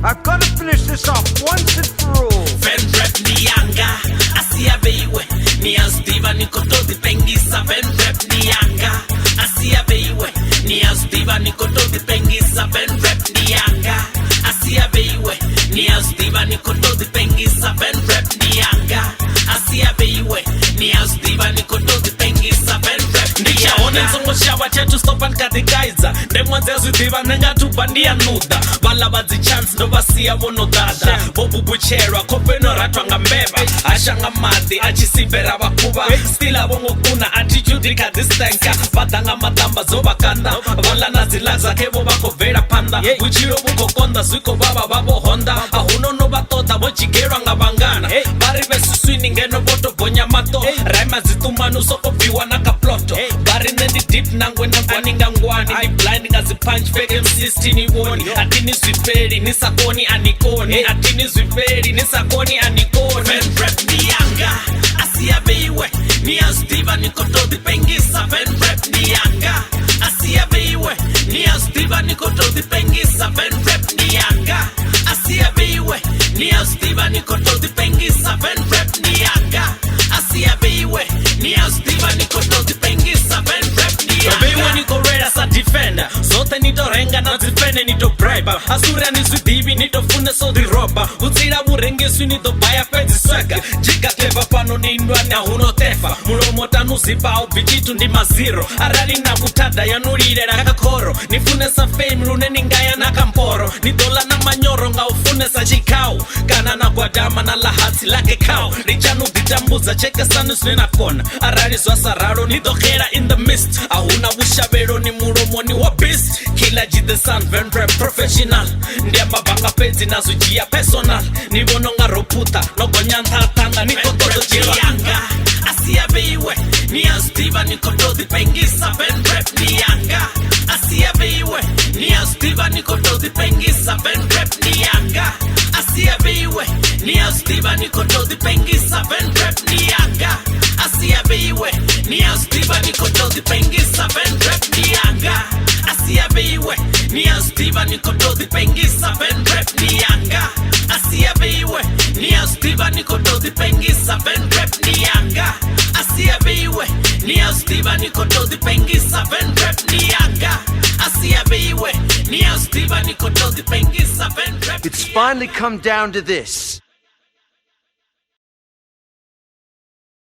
I've got to finish this off once and for all. Ven rap ni yanga, asia beiwe. Ni astiva ni kotodi pengisa. Ven rap ni yanga, asia beiwe. Ni astiva ni kotodi pengisa. Ven rap ni yanga, asia beiwe. Ni astiva ni kotodi pengisa. Ven rap ni yanga, asia beiwe. Ni astiva ni kotodi pengisa. Ven rap ni yanga. Ndichaone nsongo shawa chetu stopan katikaiza. Ndemwanze zidiva nenga tubandia nuda. Bala badzi chance ndo basiya bono dada. Bobu bucherwa kopeno ratwanga mbeba. Ashanga madi achisibera bakuba. Still abongo kuna attitude kadistenka. Badanga matamba zoba kanda. Bola nazilaza kebo bako vera panda. Uchiro buko konda suiko baba babo honda. Ahuno no batota bochigera ngabangana. Bari besuswini ngeno boto bonya mato. Raima zitumanu soko piwa nakaploto. Bari nendi deep nangwe nangwani ngangwani. Ni blind ngazi punch fake MCs tini woni. Atini swiferi ni sakoni anikoni. Atini swiferi ni sakoni anikoni. Ven rap ni yanga, asia beiwe. Ni astiva ni kotodi pengisa. Ven rap ni yanga, asia beiwe. Ni astiva ni kotodi pengisa. Ven rap ni yanga, asia beiwe. Ni astiva ni kotodi pengisa. Ven rap ni yanga, asia beiwe. Ni astiva ni kotodi pengisa. Ven rap ni yanga. Beiwe ni korera sa defender. Zote nito renga na zifene nito bribe. Asura ni zudivi nito fune so di roba. Uzira urenge su nito baya pezi swega. Jika clever pano ni indwa na huno tefa. Mulomo tanu zibao bijitu ndi maziro. Arali na kutada ya nurire na kakoro. Nifune sa fame rune ningaya na kamporo. Ni dola na manyoro nga ufune sa chikao. Kana na guadama na lahati lake kao. Rijanu ditambuza cheke sanu swena kona. Arali zwa sararo ni dokera in the mist. Ahuna ushabero ni muromo ni wa beast. Kila jide san ven rap professional. Ndia mabanga pezi na zujia personal. Ni bononga roputa no gonyanta tanga ni kotodo yanga. Asia beiwe ni astiva ni kotodi pengisa. Ven rap ni yanga, asia beiwe. Ni astiva ni kotodi pengisa. Ven rap ni yanga, asia beiwe. Ni astiva ni kotodi pengisa. Ven rap ni yanga, asia beiwe. Ni astiva ni kotodi pengisa. Ven rap ni yanga, asia beiwe. Ni astiva ni kotodi pengisa. Ven rap ni yanga, asia beiwe. Ni astiva ni kotodi pengisa. Ven rap ni yanga, asia beiwe. Ni astiva ni kotodi pengisa. Ven rap ni yanga, asia beiwe. Ni astiva ni kotodi pengisa. Ven rap. It's finally come down to this.